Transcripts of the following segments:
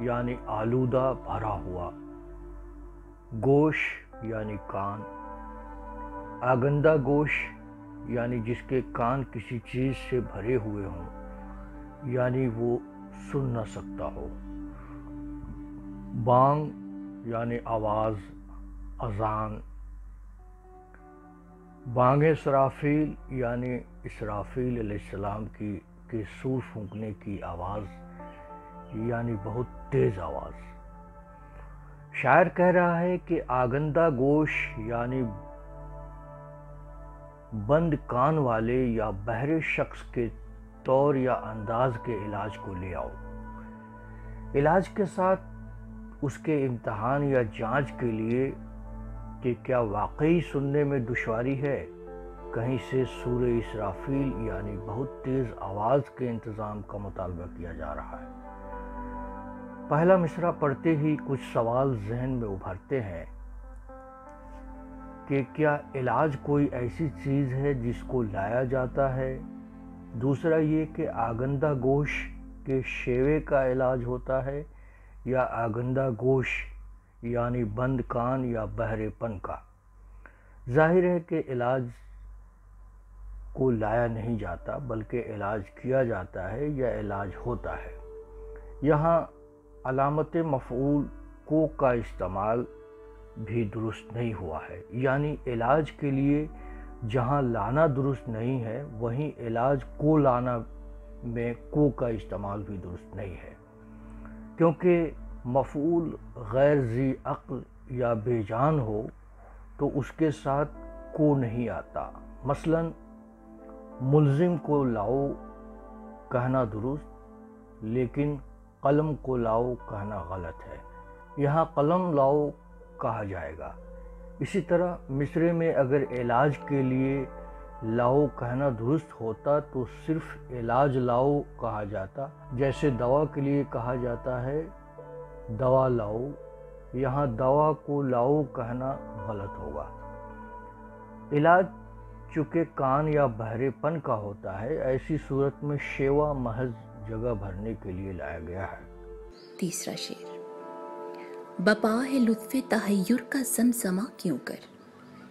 یعنی آلودہ بھرا ہوا، گوش یعنی کان، آگندہ گوش یعنی جس کے کان کسی چیز سے بھرے ہوئے ہوں، یعنی وہ سن نہ سکتا ہو، بانگ یعنی آواز، اذان، بانگ اسرافیل یعنی اسرافیل علیہ السلام کی سور پھونکنے کی آواز، یعنی بہت تیز آواز۔ شاعر کہہ رہا ہے کہ آگندہ گوش یعنی بند کان والے یا بہرے شخص کے طور یا انداز کے علاج کو لے آؤ۔ علاج کے ساتھ اس کے امتحان یا جانچ کے لیے کہ کیا واقعی سننے میں دشواری ہے، کہیں سے سورہ اسرافیل یعنی بہت تیز آواز کے انتظام کا مطالبہ کیا جا رہا ہے۔ پہلا مصرع پڑھتے ہی کچھ سوال ذہن میں ابھرتے ہیں کہ کیا علاج کوئی ایسی چیز ہے جس کو لایا جاتا ہے؟ دوسرا یہ کہ آگندہ گوش کے شیوے کا علاج ہوتا ہے یا آگندہ گوش یعنی بند کان یا بہرے پن کا؟ ظاہر ہے کہ علاج کو لایا نہیں جاتا بلکہ علاج کیا جاتا ہے یا علاج ہوتا ہے۔ یہاں علامت مفعول کو کا استعمال بھی درست نہیں ہوا ہے، یعنی علاج کے لیے جہاں لانا درست نہیں ہے وہیں علاج کو لانا میں کو کا استعمال بھی درست نہیں ہے، کیونکہ مفعول غیر ذی عقل یا بے جان ہو تو اس کے ساتھ کو نہیں آتا۔ مثلا ملزم کو لاؤ کہنا درست، لیکن قلم کو لاؤ کہنا غلط ہے، یہاں قلم لاؤ کہا جائے گا۔ اسی طرح مصرعے میں اگر علاج کے لیے لاؤ کہنا درست ہوتا تو صرف علاج لاؤ کہا جاتا، جیسے دوا کے لیے کہا جاتا ہے دوا لاؤ، یہاں دوا کو لاؤ کہنا غلط ہوگا۔ علاج چونکہ کان یا بہرے پن کا ہوتا ہے، ایسی صورت میں شیوا محض جگہ بھرنے کے لیے لایا گیا ہے۔ تیسرا شعر: بپا ہے لطف تحیر کا زمزمہ کیوں کر،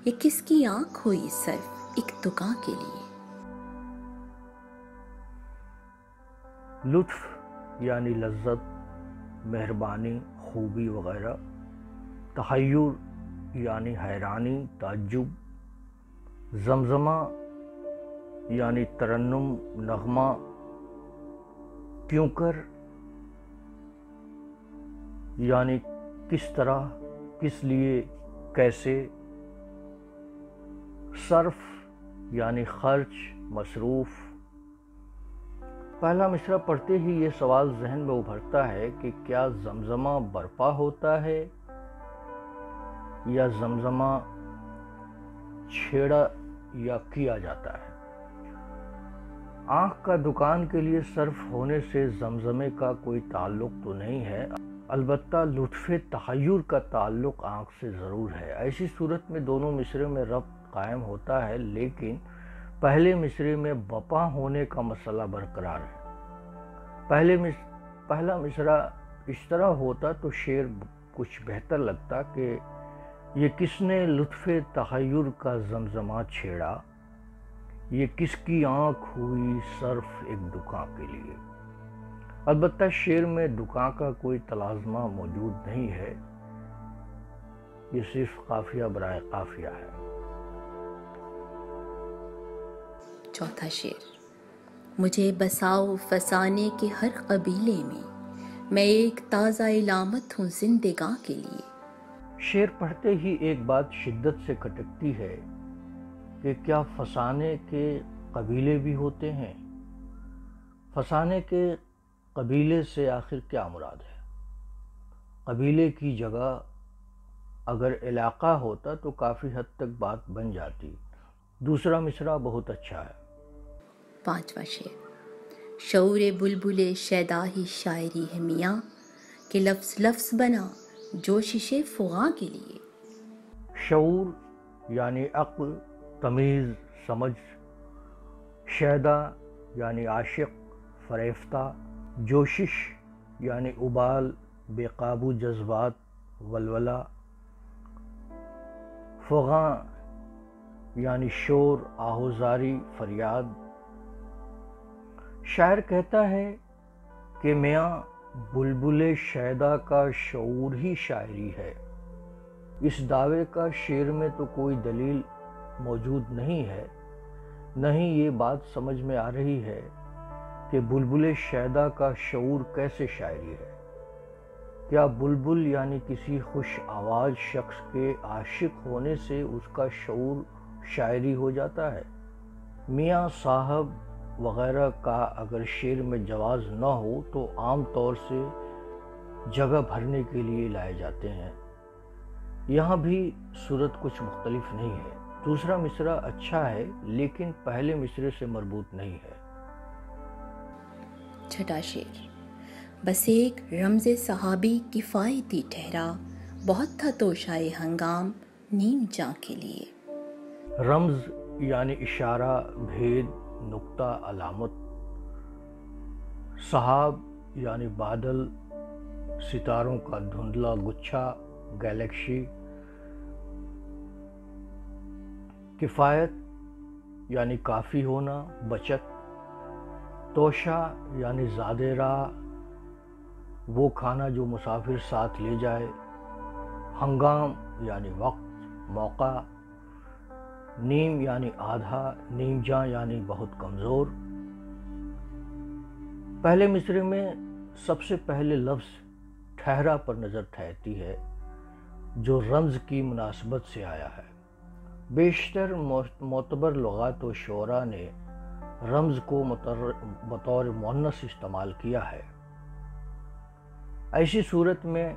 یہ کس کی آنکھ ہوئی صرف ایک دکان کے لیے؟ لطف یعنی لذت، مہربانی، خوبی وغیرہ، تحیر یعنی حیرانی، تعجب، زمزمہ یعنی ترنم، نغمہ، کیوں کر یعنی کس طرح، کس لیے، کیسے، صرف یعنی خرچ، مصروف۔ پہلا مصرع پڑھتے ہی یہ سوال ذہن میں ابھرتا ہے کہ کیا زمزمہ برپا ہوتا ہے یا زمزمہ چھیڑا یا کیا جاتا ہے؟ آنکھ کا دکان کے لیے صرف ہونے سے زمزمے کا کوئی تعلق تو نہیں ہے، البتہ لطف تحیر کا تعلق آنکھ سے ضرور ہے۔ ایسی صورت میں دونوں مصرے میں ربط قائم ہوتا ہے، لیکن پہلے مصرے میں بپا ہونے کا مسئلہ برقرار ہے۔ پہلا مصرع اس طرح ہوتا تو شعر کچھ بہتر لگتا کہ یہ کس نے لطف تحیر کا زمزمہ چھیڑا، یہ کس کی آنکھ ہوئی صرف ایک دکان کے لیے۔ البتہ شعر میں دکان کا کوئی تلازمہ موجود نہیں ہے، یہ صرف قافیہ برائے قافیہ ہے۔ چوتھا شعر: مجھے بساؤ فسانے کے ہر قبیلے میں ایک تازہ علامت ہوں زندگاں کے لیے۔ شعر پڑھتے ہی ایک بات شدت سے کھٹکتی ہے کہ کیا فسانے کے قبیلے بھی ہوتے ہیں؟ فسانے کے قبیلے سے آخر کیا مراد ہے؟ قبیلے کی جگہ اگر علاقہ ہوتا تو کافی حد تک بات بن جاتی۔ دوسرا مصرع بہت اچھا ہے۔ پانچواں شعر: شعور بلبل شیدا ہی شاعری ہے میاں، کہ لفظ لفظ بنا جوشش فغاں کے لیے۔ شعور یعنی عقل، تمیز، سمجھ، شیدا یعنی عاشق، فریفتہ، جوشش یعنی ابال، بے قابو جذبات ولولہ، فغاں یعنی شور، آہوزاری، فریاد۔ شاعر کہتا ہے کہ میاں بلبل شیدا کا شعور ہی شاعری ہے۔ اس دعوے کا شعر میں تو کوئی دلیل موجود نہیں ہے، نہ ہی یہ بات سمجھ میں آ رہی ہے کہ بلبل شیدا کا شعور کیسے شاعری ہے۔ کیا بلبل یعنی کسی خوش آواز شخص کے عاشق ہونے سے اس کا شعور شاعری ہو جاتا ہے؟ میاں صاحب وغیرہ کا اگر شعر میں جواز نہ ہو تو عام طور سے جگہ بھرنے کے لیے لائے جاتے ہیں۔ یہاں بھی صورت کچھ مختلف نہیں ہے۔ دوسرا مصرع اچھا ہے لیکن پہلے مصرع سے مربوط نہیں ہے۔ چھٹا شعر: بس ایک رمز صحابی کفایتی ٹھہرا، بہت تھا توشائے ہنگام نیم جاں کے لیے۔ رمز یعنی اشارہ، بھید، نقطہ، علامت۔ سحاب یعنی بادل، ستاروں کا دھندلا گچھا، گیلیکسی۔ کفایت یعنی کافی ہونا، بچت۔ توشہ یعنی زادِ راہ، وہ کھانا جو مسافر ساتھ لے جائے۔ ہنگام یعنی وقت، موقع۔ نیم یعنی آدھا، نیم جاں یعنی بہت کمزور۔ پہلے مصرع میں سب سے پہلے لفظ ٹھہرا پر نظر ٹھہرتی ہے جو رمز کی مناسبت سے آیا ہے۔ بیشتر معتبر لغات و شعراء نے رمز کو بطور مؤنث استعمال کیا ہے۔ ایسی صورت میں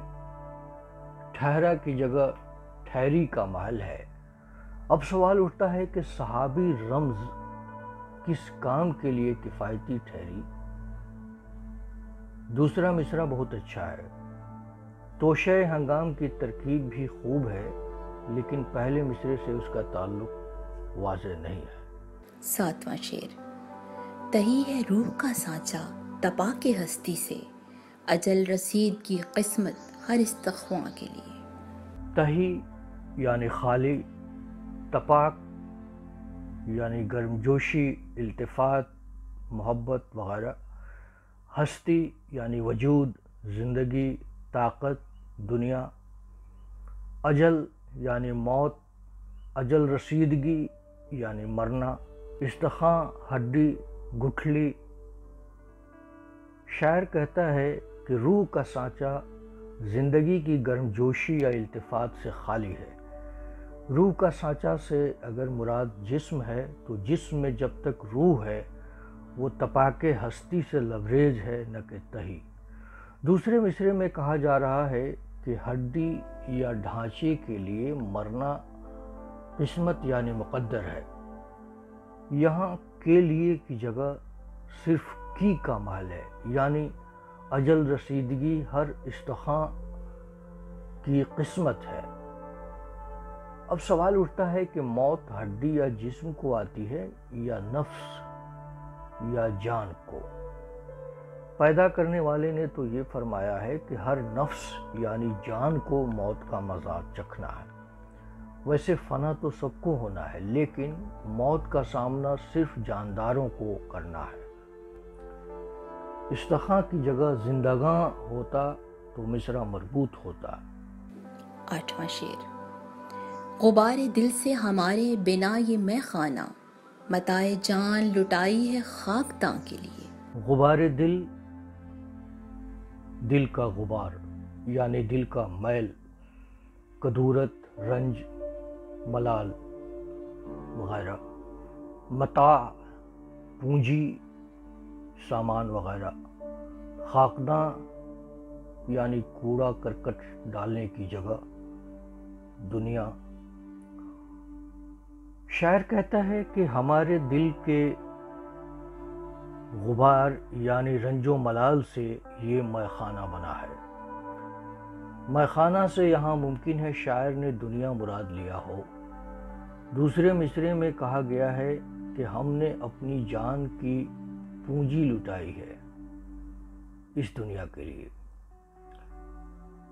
ٹھہرا کی جگہ ٹھہری کا محل ہے۔ اب سوال اٹھتا ہے کہ صحابی رمز کس کام کے لیے کفایتی ٹھہری؟ دوسرا مصرع بہت اچھا ہے۔ توشہ ہنگام کی ترکیب بھی خوب ہے لیکن پہلے مصرع سے اس کا تعلق واضح نہیں ہے۔ ساتواں شعر: تہی ہے روح کا سانچہ تپا کے ہستی سے، اجل رسید کی قسمت ہر استخواں کے لیے۔ تہی یعنی خالی، تپاک یعنی گرمجوشی، التفات، محبت وغیرہ۔ ہستی یعنی وجود، زندگی، طاقت، دنیا۔ اجل یعنی موت، اجل رسیدگی یعنی مرنا۔ استخواں ہڈی، گٹھلی۔ شاعر کہتا ہے کہ روح کا سانچہ زندگی کی گرمجوشی یا التفات سے خالی ہے۔ روح کا سانچہ سے اگر مراد جسم ہے تو جسم میں جب تک روح ہے وہ تپاک ہستی سے لبریز ہے نہ کہ تہی۔ دوسرے مصرع میں کہا جا رہا ہے کہ ہڈی یا ڈھانچے کے لیے مرنا قسمت یعنی مقدر ہے۔ یہاں کے لیے کی جگہ صرف کی کا محل ہے، یعنی اجل رسیدگی ہر استخواں کی قسمت ہے۔ اب سوال اٹھتا ہے کہ موت ہڈی یا جسم کو آتی ہے یا نفس یا جان کو؟ پیدا کرنے والے نے تو یہ فرمایا ہے کہ ہر نفس یعنی جان کو موت کا مذاق چکھنا ہے۔ ویسے فنا تو سب کو ہونا ہے لیکن موت کا سامنا صرف جانداروں کو کرنا ہے۔ استخواں کی جگہ زندگاں ہوتا تو مصرع مربوط ہوتا۔ آٹھواں شعر: غبار دل سے ہمارے بنا یہ میں خانہ، متاع جان لٹائی ہے خاکداں کے لیے۔ غبار دل، دل کا غبار یعنی دل کا میل، کدورت، رنج، ملال وغیرہ۔ متاع پونجی، سامان وغیرہ۔ خاکداں یعنی کوڑا کرکٹ ڈالنے کی جگہ، دنیا۔ شاعر کہتا ہے کہ ہمارے دل کے غبار یعنی رنج و ملال سے یہ مے خانہ بنا ہے۔ مے خانہ سے یہاں ممکن ہے شاعر نے دنیا مراد لیا ہو۔ دوسرے مصرع میں کہا گیا ہے کہ ہم نے اپنی جان کی پونجی لٹائی ہے اس دنیا کے لیے۔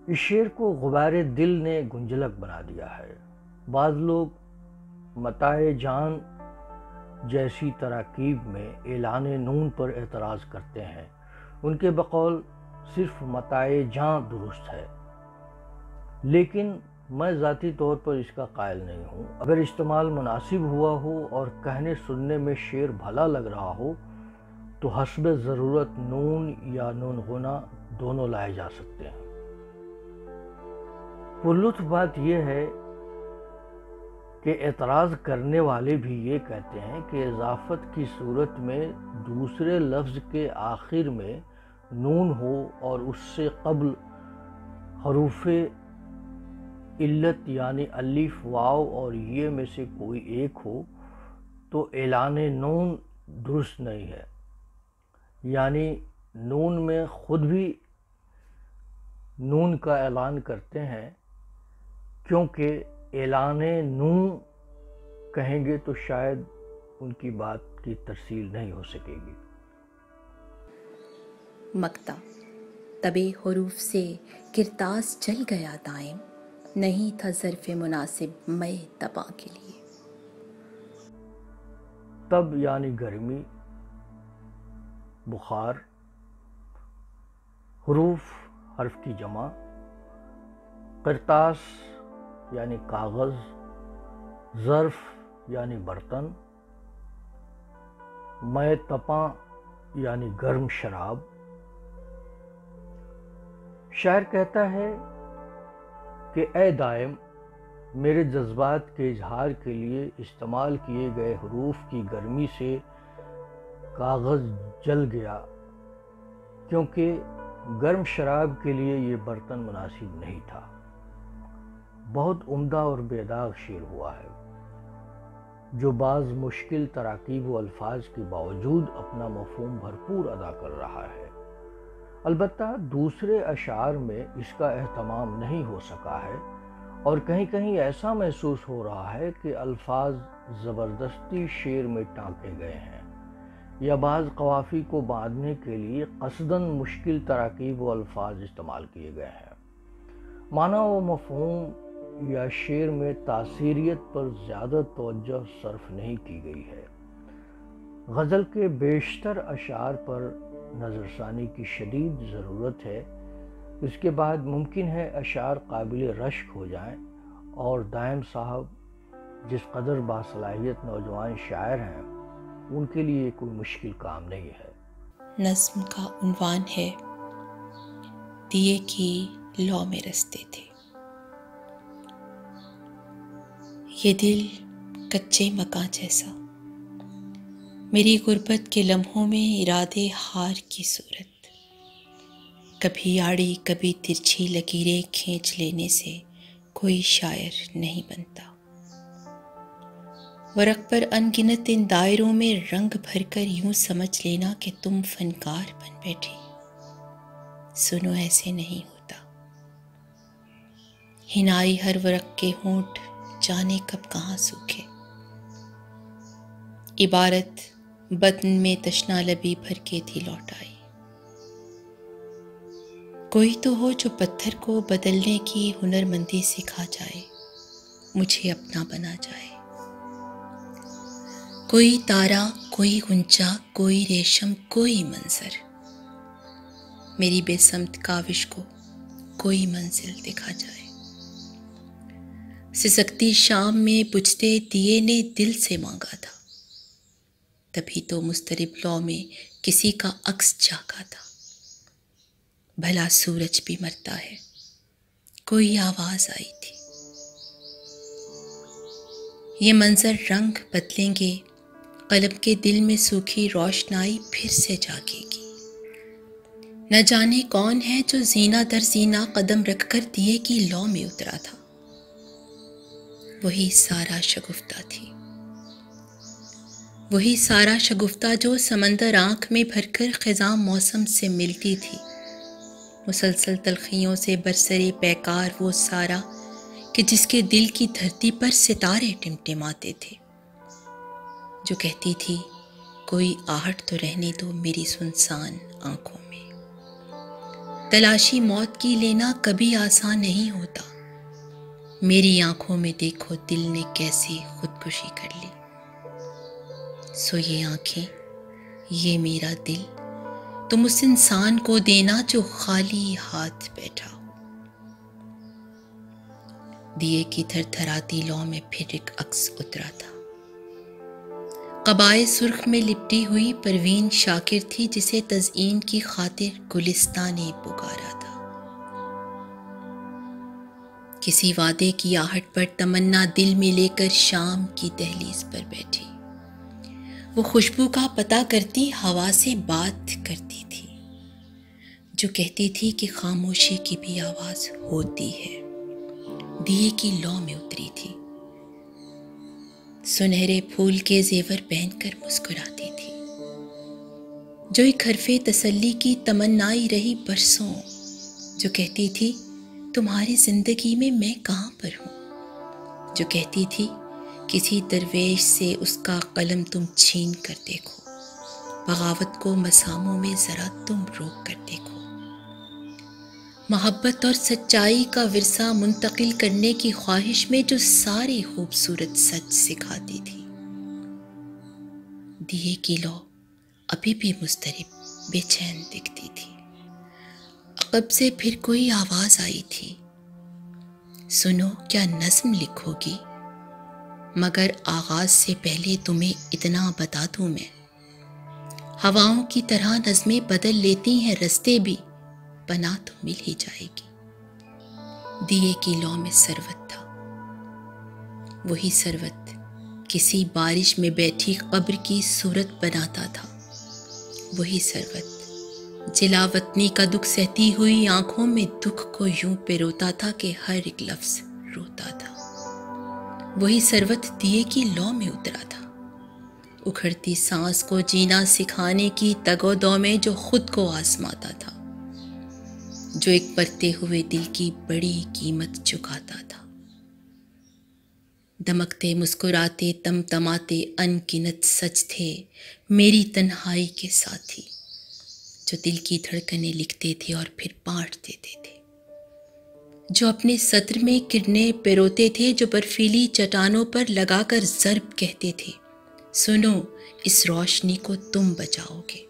اس شعر کو غبار دل نے گنجلک بنا دیا ہے۔ بعض لوگ متاع جان جیسی تراکیب میں اعلان نون پر اعتراض کرتے ہیں۔ ان کے بقول صرف متاع جان درست ہے، لیکن میں ذاتی طور پر اس کا قائل نہیں ہوں۔ اگر استعمال مناسب ہوا ہو اور کہنے سننے میں شعر بھلا لگ رہا ہو تو حسب ضرورت نون یا نون غنہ دونوں لائے جا سکتے ہیں۔ پرلطف بات یہ ہے کہ اعتراض کرنے والے بھی یہ کہتے ہیں کہ اضافت کی صورت میں دوسرے لفظ کے آخر میں نون ہو اور اس سے قبل حروف علت یعنی الف، واو اور یہ میں سے کوئی ایک ہو تو اعلان نون درست نہیں ہے، یعنی نون میں خود بھی نون کا اعلان کرتے ہیں، کیونکہ اعلان نون کہیں گے تو شاید ان کی بات کی ترسیل نہیں ہو سکے گی۔ مقطع: تبے حروف سے کرتاس جل گیا دائم، نہیں تھا ظرف مناسب میں تباں کے لیے۔ تب یعنی گرمی، بخار، حروف حرف کی جمع، قرطاس یعنی کاغذ، ظرف یعنی برتن، میں تپاں یعنی گرم شراب۔ شاعر کہتا ہے کہ اے دائم، میرے جذبات کے اظہار کے لیے استعمال کیے گئے حروف کی گرمی سے کاغذ جل گیا، کیونکہ گرم شراب کے لیے یہ برتن مناسب نہیں تھا۔ بہت عمدہ اور بے داغ شعر ہوا ہے، جو بعض مشکل تراکیب و الفاظ کے باوجود اپنا مفہوم بھرپور ادا کر رہا ہے۔ البتہ دوسرے اشعار میں اس کا اہتمام نہیں ہو سکا ہے، اور کہیں کہیں ایسا محسوس ہو رہا ہے کہ الفاظ زبردستی شعر میں ٹانکے گئے ہیں، یا بعض قوافی کو باندھنے کے لیے قصداً مشکل تراکیب و الفاظ استعمال کیے گئے ہیں۔ معنی و مفہوم یا شعر میں تاثیریت پر زیادہ توجہ صرف نہیں کی گئی ہے۔ غزل کے بیشتر اشعار پر نظر ثانی کی شدید ضرورت ہے۔ اس کے بعد ممکن ہے اشعار قابل رشک ہو جائیں، اور دائم صاحب جس قدر باصلاحیت نوجوان شاعر ہیں، ان کے لیے یہ کوئی مشکل کام نہیں ہے۔ نظم کا عنوان ہے دیے کی لو میں رستے تھے۔ یہ دل کچے مکاں جیسا، میری غربت کے لمحوں میں ارادے ہار کی صورت، کبھی آڑی کبھی ترچھی لکیریں کھینچ لینے سے کوئی شاعر نہیں بنتا۔ ورق پر ان گنت ان دائروں میں رنگ بھر کر یوں سمجھ لینا کہ تم فنکار بن بیٹھی، سنو ایسے نہیں ہوتا۔ ہنائی ہر ورق کے ہونٹ جانے کب کہاں سوکھے، عبارت بطن میں تشنا لبی بھر کے تھی لوٹ آئی۔ کوئی تو ہو جو پتھر کو بدلنے کی ہنرمندی سکھا جائے، مجھے اپنا بنا جائے۔ کوئی تارا، کوئی غنچہ، کوئی ریشم، کوئی منظر، میری بے سمت کاوش کو کوئی منزل دکھا جائے۔ سسکتی شام میں بجھتے دیے نے دل سے مانگا تھا، تبھی تو مضطرب لو میں کسی کا عکس جاگا تھا۔ بھلا سورج بھی مرتا ہے، کوئی آواز آئی تھی۔ یہ منظر رنگ بدلیں گے، قلب کے دل میں سوکھی روشنائی پھر سے جاگے گی۔ نہ جانے کون ہے جو زینہ در زینہ قدم رکھ کر دیے کی لو میں اترا تھا۔ وہی سارا شگفتہ تھی، وہی سارا شگفتہ جو سمندر آنکھ میں بھر کر خزاں موسم سے ملتی تھی۔ مسلسل تلخیوں سے برسرے پیکار وہ سارا کہ جس کے دل کی دھرتی پر ستارے ٹمٹماتے تھے، جو کہتی تھی کوئی آہٹ تو رہنے دو میری سنسان آنکھوں میں۔ تلاشی موت کی لینا کبھی آسان نہیں ہوتا. میری آنکھوں میں دیکھو دل نے کیسے خودکشی کر لی. سو یہ آنکھیں، یہ میرا دل، تم اس انسان کو دینا جو خالی ہاتھ بیٹھا ہو. دیے کی تھر تھراتی لو میں پھر ایک عکس اترا تھا. قبائے سرخ میں لپٹی ہوئی پروین شاکر تھی جسے تزئین کی خاطر گلستان نے پکارا تھا. کسی وعدے کی آہٹ پر تمنا دل میں لے کر شام کی دہلیز پر بیٹھی. وہ خوشبو کا پتہ کرتی ہوا سے بات کرتی تھی، جو کہتی تھی کہ خاموشی کی بھی آواز ہوتی ہے. دیے کی لو میں اتری تھی. سنہرے پھول کے زیور پہن کر مسکراتی تھی، جو ایک حرف تسلی کی تمنائی رہی برسوں، جو کہتی تھی تمہاری زندگی میں کہاں پر ہوں، جو کہتی تھی کسی درویش سے اس کا قلم تم چھین کر دیکھو، بغاوت کو مساموں میں ذرا تم روک کر دیکھو. محبت اور سچائی کا ورثہ منتقل کرنے کی خواہش میں جو ساری خوبصورت سچ سکھاتی تھی. دیے کی لو ابھی بھی مضطرب بے چین دکھتی تھی. عقب سے پھر کوئی آواز آئی تھی، سنو کیا نظم لکھو گی؟ مگر آغاز سے پہلے تمہیں اتنا بتا دوں میں، ہواؤں کی طرح نظمیں بدل لیتی ہیں رستے بھی، پناہ تو مل ہی جائے گی. دیے کی لو میں سروت تھا، وہی سروت کسی بارش میں بیٹھی قبر کی صورت بناتا تھا. وہی سروت جلا وطنی کا دکھ سہتی ہوئی آنکھوں میں دکھ کو یوں پیروتا تھا کہ ہر ایک لفظ روتا تھا. وہی سروت دیے کی لو میں اترا تھا، اکھڑتی سانس کو جینا سکھانے کی تگ و دو میں جو خود کو آزماتا تھا، جو ایک مرتے ہوئے دل کی بڑی قیمت چکاتا تھا. دمکتے مسکراتے تمتماتے ان گنت سچ تھے میری تنہائی کے ساتھی، جو دل کی دھڑکنیں لکھتے تھے اور پھر بانٹ دیتے تھے، جو اپنے سطر میں کرنیں پیروتے تھے، جو برفیلی چٹانوں پر لگا کر ضرب کہتے تھے سنو اس روشنی کو تم بچاؤ گے،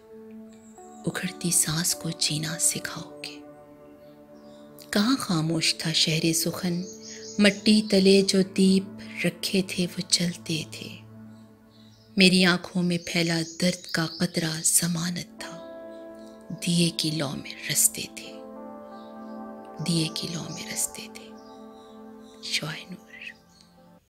اکھڑتی سانس کو جینا سکھاؤ گے. کہاں خاموش تھا شہر سخن، مٹی تلے جو دیپ رکھے تھے وہ جلتے تھے. میری آنکھوں میں پھیلا درد کا قطرہ ضمانت تھا. دیے کی لو میں رستے تھے، دیے کی لو میں رستے تھے. شعائع نور.